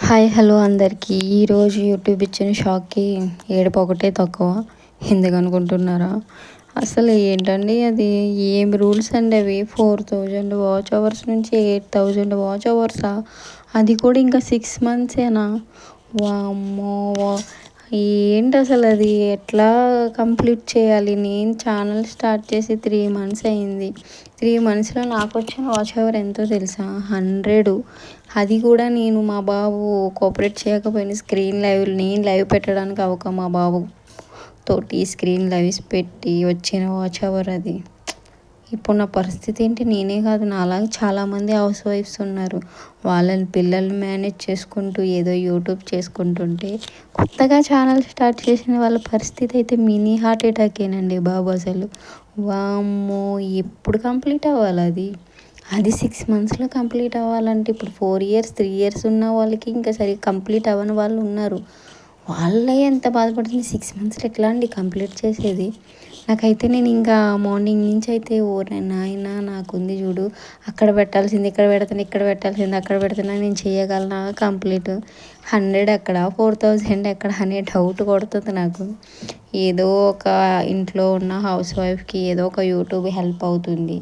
Hi hello అందరికీ. ఈరోజు YouTube ఇచ్చిన షాక్కి ఏడుపు ఒకటే తక్కువ. ఎందుకనుకుంటున్నారా? అసలు ఏంటండి అది? ఏం రూల్స్ అండి అవి? 4000 వాచ్ అవర్స్ నుంచి 8000 వాచ్ అవర్సా? అది కూడా ఇంకా 6 మంత్సేనా? వామ్మో! ఏంటి అసలు అది ఎట్లా కంప్లీట్ చేయాలి? నేను ఛానల్ స్టార్ట్ చేసి 3 మంత్స్ అయింది. 3 మంత్స్లో నాకు వచ్చిన వాచ్ అవర్ ఎంతో తెలుసా? 100. అది కూడా నేను మా బాబు కోఆపరేట్ చేయకపోయినా నేను లైవ్ పెట్టడానికి మా బాబు తోటి స్క్రీన్ లైవ్స్ పెట్టి వచ్చిన వాచ్ అవర్ అది. ఇప్పుడు నా పరిస్థితి ఏంటి? నేనే కాదు, నాలాగా చాలామంది హౌస్ వైఫ్స్ ఉన్నారు. వాళ్ళని పిల్లల్ని మేనేజ్ చేసుకుంటూ ఏదో యూట్యూబ్ చేసుకుంటుంటే, కొత్తగా ఛానల్ స్టార్ట్ చేసిన వాళ్ళ పరిస్థితి అయితే మినీ హార్ట్ అటాకేనండి బాబు అసలు. వామ్మో! ఎప్పుడు కంప్లీట్ అవ్వాలి అది? అది 6 మంత్స్లో కంప్లీట్ అవ్వాలంటే ఇప్పుడు 4 ఇయర్స్ 3 ఇయర్స్ ఉన్న వాళ్ళకి ఇంకా సరిగ్గా కంప్లీట్ అవ్వని వాళ్ళు ఉన్నారు. వాళ్ళే ఎంత బాధపడుతుంది. 6 మంత్స్లో ఎట్లా అండి కంప్లీట్ చేసేది? నాకైతే నేను ఇంకా మార్నింగ్ నుంచి అయితే ఓరి నాయనా నాకుంది చూడు, అక్కడ పెట్టాల్సింది ఇక్కడ పెడుతున్నా, ఇక్కడ పెట్టాల్సింది అక్కడ పెడుతున్నా, నేను చేయగలనా కంప్లీట్? 100 ఎక్కడ 4000 ఎక్కడ అనే డౌట్ కొడుతుంది నాకు. ఏదో ఒక ఇంట్లో ఉన్న హౌస్ వైఫ్కి ఏదో ఒక యూట్యూబ్ హెల్ప్ అవుతుంది.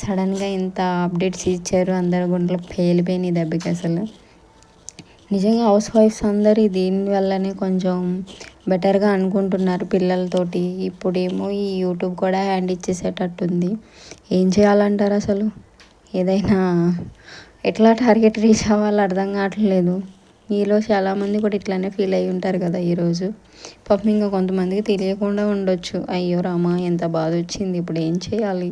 సడన్గా ఇంత అప్డేట్స్ ఇచ్చారు, అందరి గుండెలు పేలిపోయినాయి దెబ్బకి అసలు. నిజంగా హౌస్ వైఫ్స్ అందరూ దీనివల్లనే కొంచెం బెటర్గా అనుకుంటున్నారు పిల్లలతోటి. ఇప్పుడేమో ఈ యూట్యూబ్ కూడా హ్యాండ్ ఇచ్చేసేటట్టుంది. ఏం చేయాలంటారు అసలు? ఏదైనా ఎట్లా టార్గెట్ రీచ్ అవ్వాలో అర్థం కావట్లేదు. మీలో చాలామంది కూడా ఇట్లానే ఫీల్ అయ్యి ఉంటారు కదా ఈరోజు. పాపం ఇంకా కొంతమందికి తెలియకుండా ఉండొచ్చు. అయ్యో రామా ఎంత బాధ వచ్చింది, ఇప్పుడు ఏం చేయాలి?